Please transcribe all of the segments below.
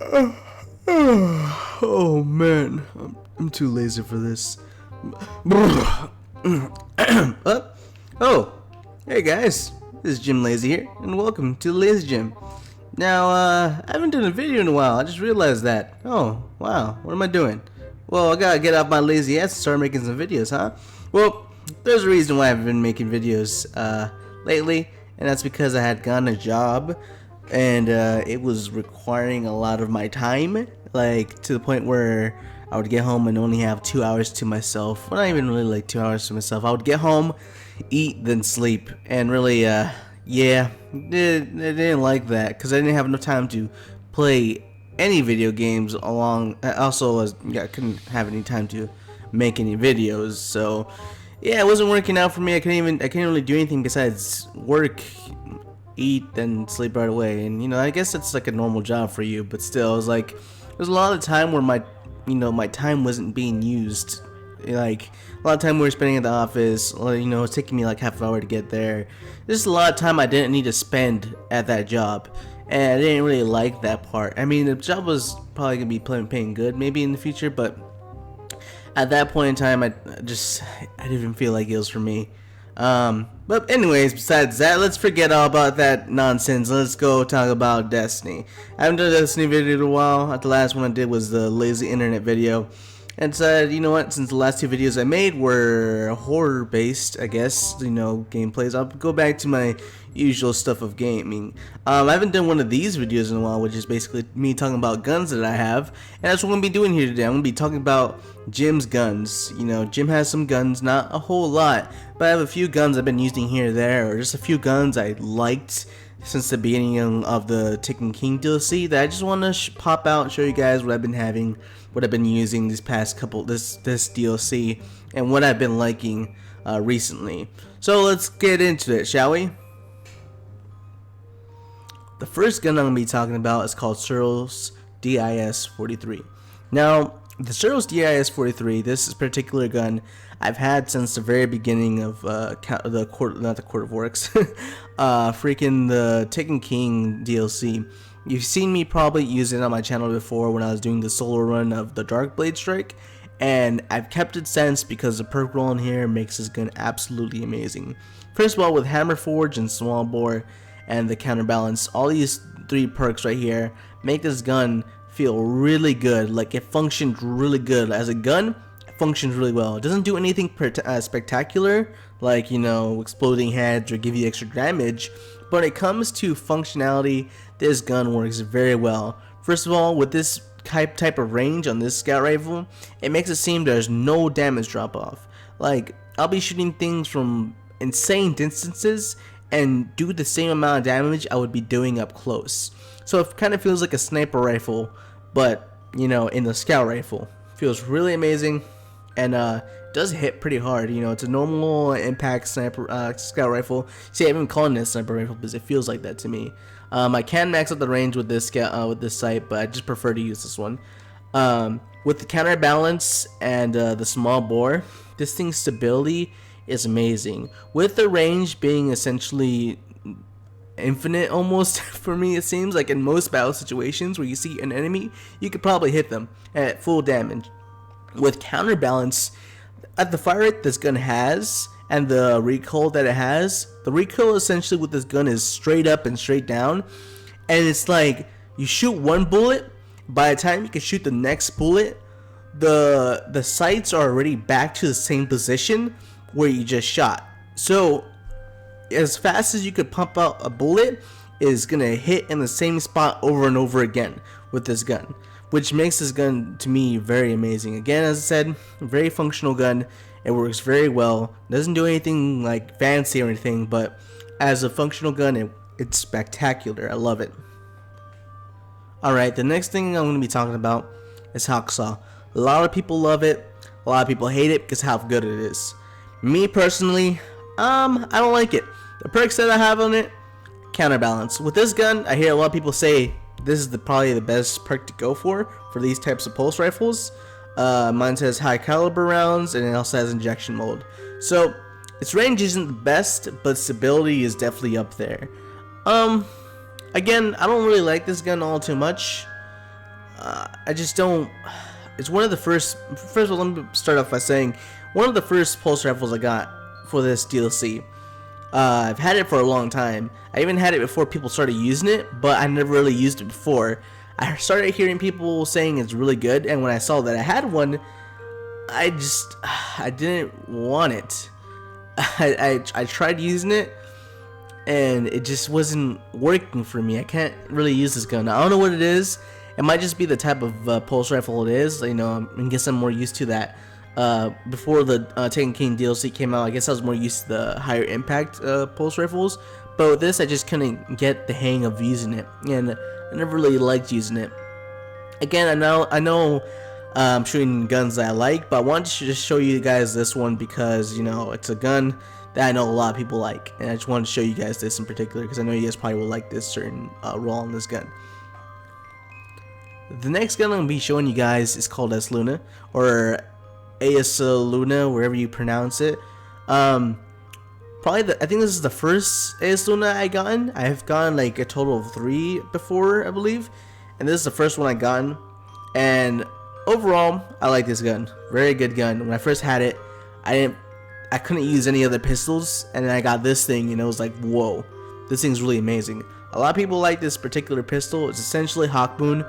Oh man, I'm too lazy for this. Oh, hey guys, this is Jim Lazy here, and welcome to Lazy Jim. Now, I haven't done a video in a while. I just realized that. Oh, wow, what am I doing? Well, I gotta get off my lazy ass and start making some videos, huh? Well, there's a reason why I haven't been making videos lately, and that's because I had gotten a job, and it was requiring a lot of my time, like to the point where I would get home and only have 2 hours to myself. Well, not even really like 2 hours to myself. I would get home, eat, then sleep, and really, yeah, I didn't like that because I didn't have enough time to play any video games along. Also, I couldn't have any time to make any videos, so yeah, it wasn't working out for me. I couldn't really do anything besides work, eat, then sleep right away. And I guess it's like a normal job for you, but still, it was like there's a lot of time where my time wasn't being used. Like a lot of time we were spending at the office. It's taking me like half an hour to get there. There's a lot of time I didn't need to spend at that job, and I didn't really like that part. I mean, the job was probably gonna be paying good maybe in the future, but at that point in time, I didn't even feel like it was for me. But anyways, besides that, let's forget all about that nonsense. Let's go talk about Destiny. I haven't done a Destiny video in a while. The last one I did was the lazy internet video. And said, you know what, since the last two videos I made were horror based, I guess, gameplays, I'll go back to my usual stuff of gaming. I haven't done one of these videos in a while, which is basically me talking about guns that I have, and that's what I'm going to be doing here today. I'm going to be talking about Jim's guns. Jim has some guns, not a whole lot, but I have a few guns I've been using here or there, or just a few guns I liked since the beginning of the Taken King DLC that I just want to pop out and show you guys what I've been having, what I've been using this DLC, and what I've been liking recently. So let's get into it, shall we? The first gun I'm going to be talking about is called Searles DIS-43. Now, the Searles DIS-43, this particular gun I've had since the very beginning of the Court of Works, freaking the Taken King DLC. You've seen me probably use it on my channel before when I was doing the solo run of the Dark Blade Strike, and I've kept it since because the perk roll in here makes this gun absolutely amazing. First of all, with Hammer Forge and Small Bore and the Counterbalance, all these three perks right here make this gun feel really good. Like, it functions really good as a gun. It functions really well. It doesn't do anything spectacular, like exploding heads or give you extra damage, but when it comes to functionality, this gun works very well. First of all, with this type of range on this scout rifle, it makes it seem there's no damage drop off. Like, I'll be shooting things from insane distances and do the same amount of damage I would be doing up close. So it kind of feels like a sniper rifle, but in the scout rifle. Feels really amazing, and does hit pretty hard. It's a normal impact sniper scout rifle. See, I haven't calling it a sniper rifle because it feels like that to me. I can max out the range with this sight, but I just prefer to use this one. With the counterbalance and the small bore, this thing's stability is amazing. With the range being essentially infinite almost, for me it seems like in most battle situations where you see an enemy, you could probably hit them at full damage. With counterbalance, at the fire rate this gun has and the recoil that it has, the recoil essentially with this gun is straight up and straight down, and it's like you shoot one bullet, by the time you can shoot the next bullet, the sights are already back to the same position where you just shot. So as fast as you could pump out a bullet is gonna hit in the same spot over and over again with this gun, which makes this gun to me very amazing. Again, as I said, very functional gun. It works very well. Doesn't do anything like fancy or anything, but as a functional gun, it's spectacular. I love it. Alright, the next thing I'm going to be talking about is Hacksaw. A lot of people love it. A lot of people hate it because how good it is. Me personally, I don't like it. The perks that I have on it, counterbalance. With this gun, I hear a lot of people say this is probably the best perk to go for these types of pulse rifles. Mine says high caliber rounds, and it also has injection mold. So its range isn't the best, but stability is definitely up there. Again, I don't really like this gun all too much. I just don't. It's one of the first. First of all, let me start off by saying one of the first pulse rifles I got for this DLC. I've had it for a long time. I even had it before people started using it, but I never really used it before. I started hearing people saying it's really good, and when I saw that I had one, I didn't want it. I tried using it, and it just wasn't working for me. I can't really use this gun. I don't know what it is. It might just be the type of pulse rifle it is. You know, I guess I'm more used to that. Before the Taken King DLC came out, I guess I was more used to the higher impact pulse rifles. But with this, I just couldn't get the hang of using it, and I never really liked using it. Again, I know I'm shooting guns that I like, but I wanted to just show you guys this one because, you know, it's a gun that I know a lot of people like, and I just wanted to show you guys this in particular because I know you guys probably will like this certain role on this gun. The next gun I'm going to be showing you guys is called ASO Luna, or ASO Luna, wherever you pronounce it. I think this is the first ASO Luna I gotten. I have gotten like a total of 3 before, I believe, and this is the first one I gotten. And overall, I like this gun. Very good gun. When I first had it, I couldn't use any other pistols, and then I got this thing, and it was like, whoa, this thing's really amazing. A lot of people like this particular pistol. It's essentially Hawk Moon,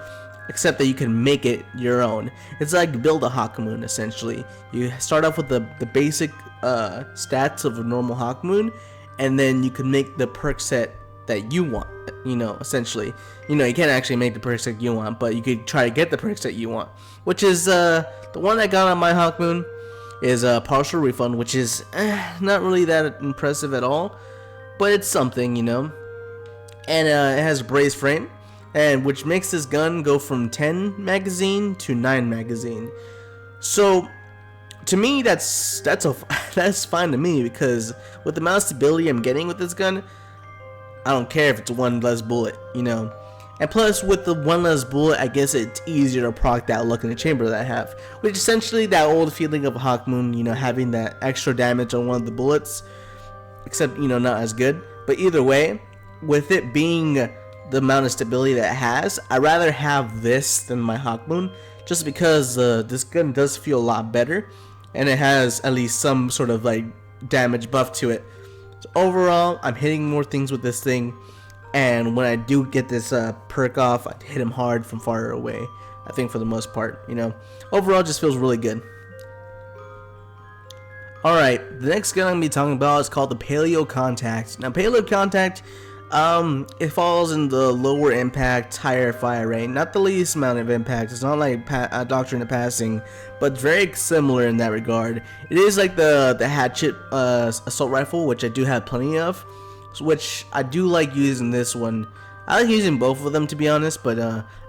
except that you can make it your own. It's like build a Hawk Moon, essentially. You start off with the basic stats of a normal Hawk Moon, and then you can make the perk set that you want, you know, essentially. You know, you can't actually make the perk set you want, but you could try to get the perk set you want, which is the one I got on my Hawk Moon is a partial refund, which is not really that impressive at all, but it's something, you know. And it has a brace frame, and which makes this gun go from 10 magazine to 9 magazine. So to me, that's fine to me, because with the amount of stability I'm getting with this gun, I don't care if it's one less bullet, you know. And plus, with the one less bullet, I guess it's easier to proc that luck in the chamber that I have, which essentially that old feeling of a Hawk Moon, you know, having that extra damage on one of the bullets, except, you know, not as good. But either way, with it being the amount of stability that it has, I'd rather have this than my Hawk Moon, just because this gun does feel a lot better, and it has at least some sort of like damage buff to it. So overall, I'm hitting more things with this thing, and when I do get this perk off, I hit him hard from far away, I think, for the most part, you know. Overall, it just feels really good. Alright, the next gun I'm going to be talking about is called the Paleo Contact. Now, Paleo Contact, it falls in the lower impact, higher fire rate. Not the least amount of impact. It's not like Doctrine of Passing, but very similar in that regard. It is like the hatchet assault rifle, which I do have plenty of, which I do like using this one. I like using both of them, to be honest, but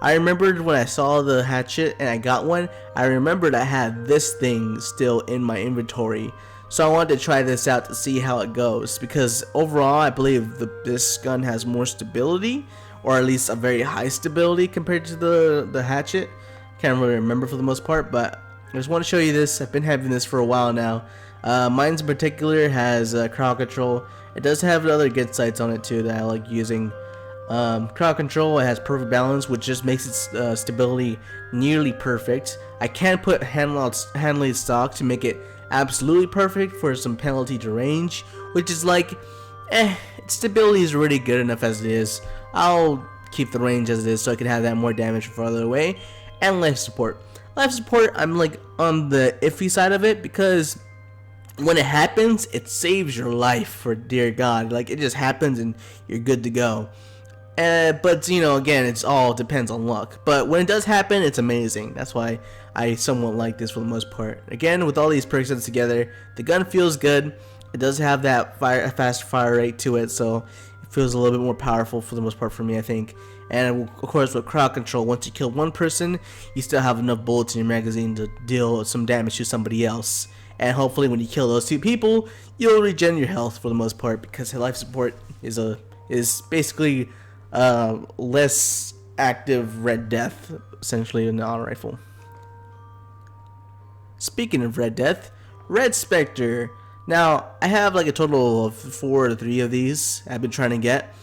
I remembered when I saw the hatchet and I got one, I remembered I had this thing still in my inventory. So I wanted to try this out to see how it goes, because overall I believe this gun has more stability, or at least a very high stability compared to the hatchet. Can't really remember for the most part, but I just want to show you this. I've been having this for a while now. Mine's in particular has crowd control. It does have other good sights on it too that I like using. Crowd control, it has perfect balance, which just makes its stability nearly perfect. I can put hand-laid stock to make it absolutely perfect for some penalty to range, which is like, its stability is already good enough as it is. I'll keep the range as it is so I can have that more damage farther away. And life support. Life support, I'm like on the iffy side of it, because when it happens, it saves your life, for dear God. Like, it just happens and you're good to go. But, you know, again, it's all depends on luck. But when it does happen, it's amazing. That's why I somewhat like this for the most part. Again, with all these perks together, the gun feels good. It does have that fast fire rate to it, so it feels a little bit more powerful for the most part for me, I think. And of course, with crowd control, once you kill one person, you still have enough bullets in your magazine to deal some damage to somebody else. And hopefully, when you kill those 2 people, you'll regen your health for the most part, because life support is basically less active Red Death, essentially, in the auto rifle. Speaking of Red Death, Red Specter. Now, I have like a total of 4 to 3 of these I've been trying to get,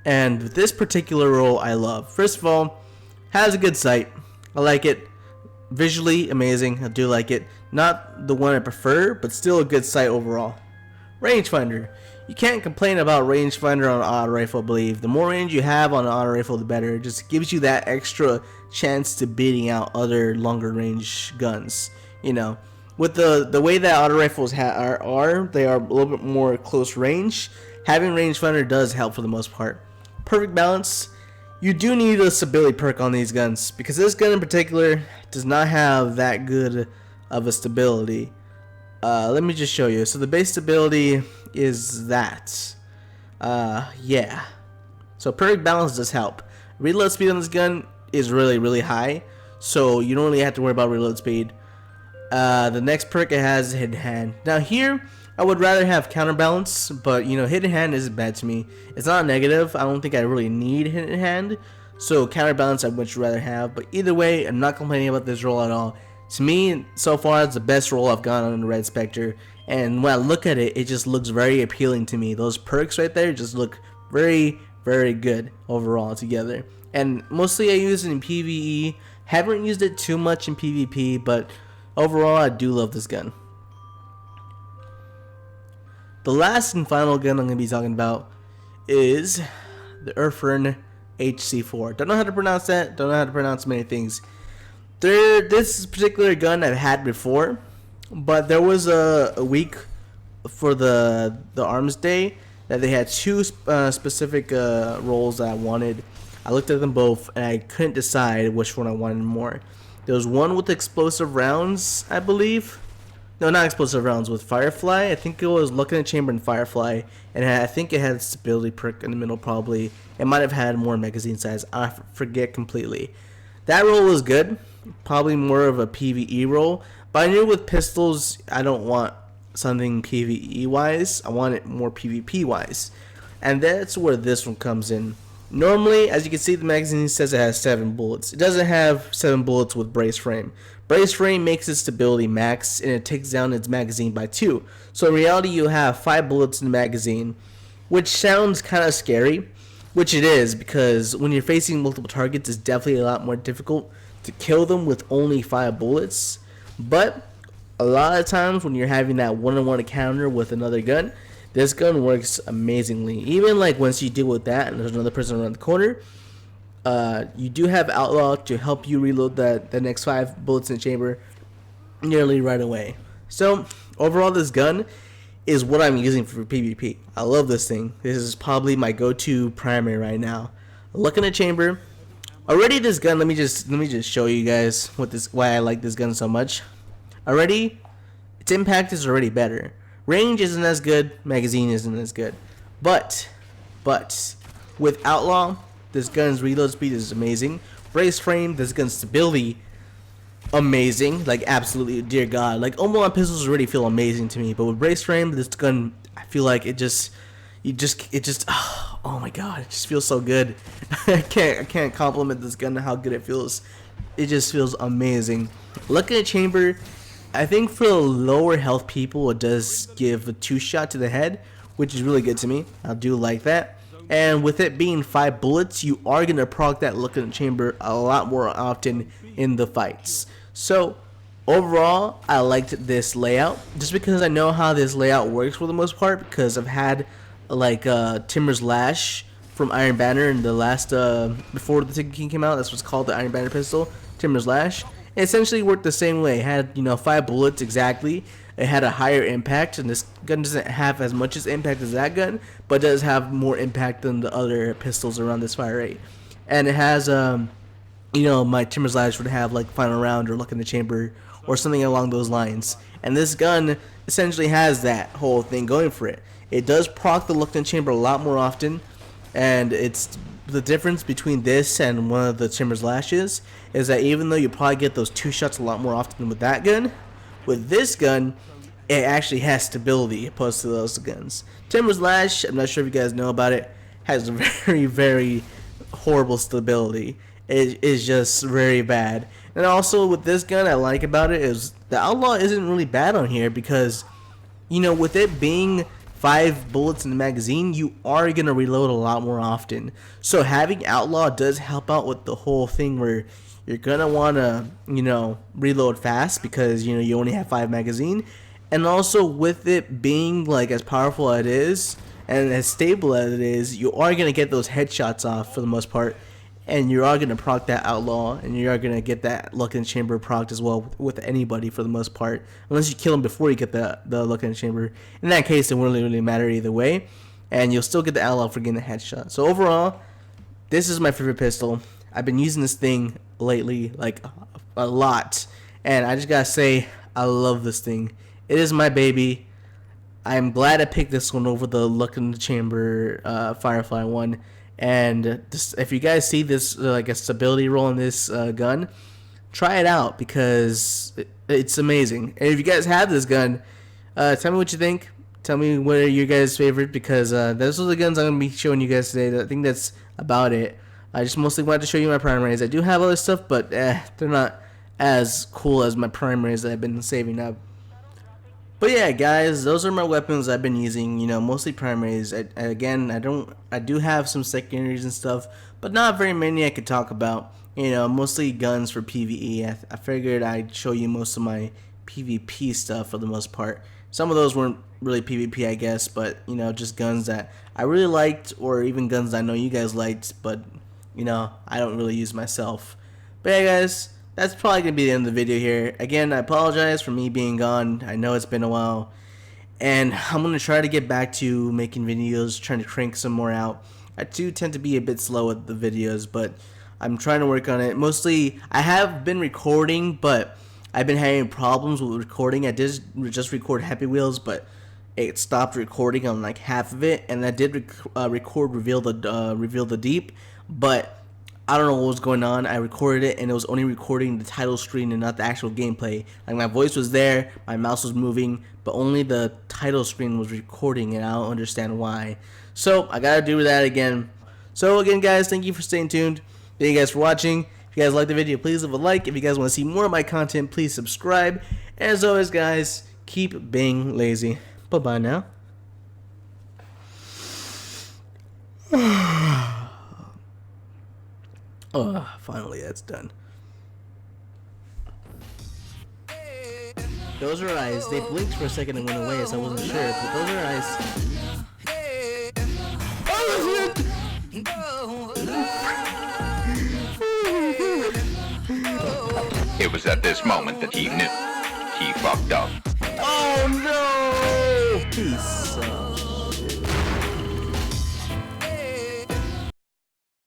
and this particular role I love. First of all, has a good sight. I like it. Visually amazing. I do like it. Not the one I prefer, but still a good sight overall. Rangefinder. You can't complain about rangefinder on an auto rifle, I believe. The more range you have on an auto rifle, the better. It just gives you that extra chance to beating out other longer range guns. You know, with the way that auto rifles are, they are a little bit more close range. Having rangefinder does help for the most part. Perfect balance. You do need a stability perk on these guns because this gun in particular does not have that good of a stability. Let me just show you. So the base stability is that. Yeah. So perfect balance does help. Reload speed on this gun is really high, so you don't really have to worry about reload speed. The next perk it has is hidden hand. Now here, I would rather have counterbalance, but you know, hidden hand isn't bad to me. It's not a negative. I don't think I really need hidden hand, so counterbalance I'd much rather have. But either way, I'm not complaining about this roll at all. To me, so far, it's the best roll I've gotten on the Red Specter. And when I look at it, it just looks very appealing to me. Those perks right there just look very good overall together. And mostly I use it in PvE. Haven't used it too much in PvP, but overall, I do love this gun. The last and final gun I'm going to be talking about is the Urfern HC4. Don't know how to pronounce that. Don't know how to pronounce many things. This particular gun I've had before, but there was a week for the Arms Day that they had two specific rolls that I wanted. I looked at them both and I couldn't decide which one I wanted more. There was one with explosive rounds, I believe. No, not explosive rounds, with Firefly. I think it was Look in the Chamber and Firefly, and I think it had stability perk in the middle probably. It might have had more magazine size. I forget completely. That roll was good. Probably more of a PvE roll, but I knew with pistols I don't want something PvE wise. I want it more PvP wise, and that's where this one comes in. Normally, as you can see, the magazine says it has 7 bullets. It doesn't have 7 bullets with brace frame. Brace frame makes its stability max, and it takes down its magazine by 2. So in reality, you have 5 bullets in the magazine, which sounds kind of scary, which it is, because when you're facing multiple targets, it's definitely a lot more difficult to kill them with only 5 bullets. But a lot of times when you're having that one-on-one encounter with another gun, this gun works amazingly. Even like once you deal with that and there's another person around the corner, you do have Outlaw to help you reload the next 5 bullets in the chamber nearly right away. So overall, this gun is what I'm using for PvP. I love this thing. This is probably my go-to primary right now. Look in the chamber. Already this gun, let me just show you guys why I like this gun so much. Already, its impact is already better. Range isn't as good, magazine isn't as good. But with Outlaw, this gun's reload speed is amazing. Brace frame, this gun's stability, amazing. Like absolutely, dear God. Like Omo on pistols already feel amazing to me, but with brace frame, this gun, I feel like it just oh my God, it just feels so good. I can't compliment this gun how good it feels. It just feels amazing. Look at the chamber. I think for the lower health people, it does give a 2-shot to the head, which is really good to me. I do like that. And with it being 5 bullets, you are going to proc that look in the chamber a lot more often in the fights. So overall, I liked this layout just because I know how this layout works for the most part, because I've had like Timur's Lash from Iron Banner in the last before the Taken King came out. That's what's called the Iron Banner pistol, Timur's Lash. It essentially worked the same way. It had 5 bullets exactly. It had a higher impact, and this gun doesn't have as much as impact as that gun, but does have more impact than the other pistols around this fire rate. And it has my Timur's Lash would have like Final Round or Look in the Chamber or something along those lines. And this gun essentially has that whole thing going for it. It does proc the Look in the Chamber a lot more often, and it's the difference between this and one of the Timur's Lashes is that even though you probably get those 2 shots a lot more often with that gun, with this gun, it actually has stability opposed to those guns. Timur's Lash, I'm not sure if you guys know about it, has very horrible stability. It is just very bad. And also with this gun, I like about it is the Outlaw isn't really bad on here because, with it being 5 bullets in the magazine, you are going to reload a lot more often. So having Outlaw does help out with the whole thing where you're going to want to, reload fast because, you only have 5 magazine. And also with it being like as powerful as it is and as stable as it is, you are going to get those headshots off for the most part. And you are going to proc that Outlaw, and you are going to get that Luck in the Chamber proc as well with anybody for the most part. Unless you kill him before you get the Luck in the Chamber. In that case, it won't really matter either way. And you'll still get the Outlaw for getting the headshot. So overall, this is my favorite pistol. I've been using this thing lately, like a lot. And I just got to say, I love this thing. It is my baby. I'm glad I picked this one over the Luck in the Chamber Firefly one. And if you guys see this like a stability roll in this gun, try it out because it's amazing. And if you guys have this gun, tell me what you think. Tell me what are your guys' favorite, because those are the guns I'm going to be showing you guys today. I think that's about it. I just mostly wanted to show you my primaries. I do have other stuff, but they're not as cool as my primaries that I've been saving up. But yeah, guys, those are my weapons I've been using. Mostly primaries. I do have some secondaries and stuff, but not very many I could talk about. Mostly guns for PvE. I figured I'd show you most of my PvP stuff for the most part. Some of those weren't really PvP, I guess, but just guns that I really liked, or even guns that I know you guys liked, but I don't really use myself. But yeah, guys, that's probably going to be the end of the video here. Again, I apologize for me being gone. I know it's been a while. And I'm going to try to get back to making videos, trying to crank some more out. I do tend to be a bit slow with the videos, but I'm trying to work on it. Mostly, I have been recording, but I've been having problems with recording. I did just record Happy Wheels, but it stopped recording on like half of it. And I did record Reveal the Deep, but I don't know what was going on. I recorded it and it was only recording the title screen and not the actual gameplay. Like my voice was there, my mouse was moving, but only the title screen was recording, and I don't understand why. So I gotta do that again. So again, guys, thank you for staying tuned. Thank you guys for watching. If you guys liked the video, please leave a like. If you guys want to see more of my content, please subscribe. And as always, guys, keep being lazy. Bye-bye now. Oh, finally that's done. Those are eyes. They blinked for a second and went away, so I wasn't sure, but those are eyes. It was at this moment that he knew he fucked up. Oh no! Peace.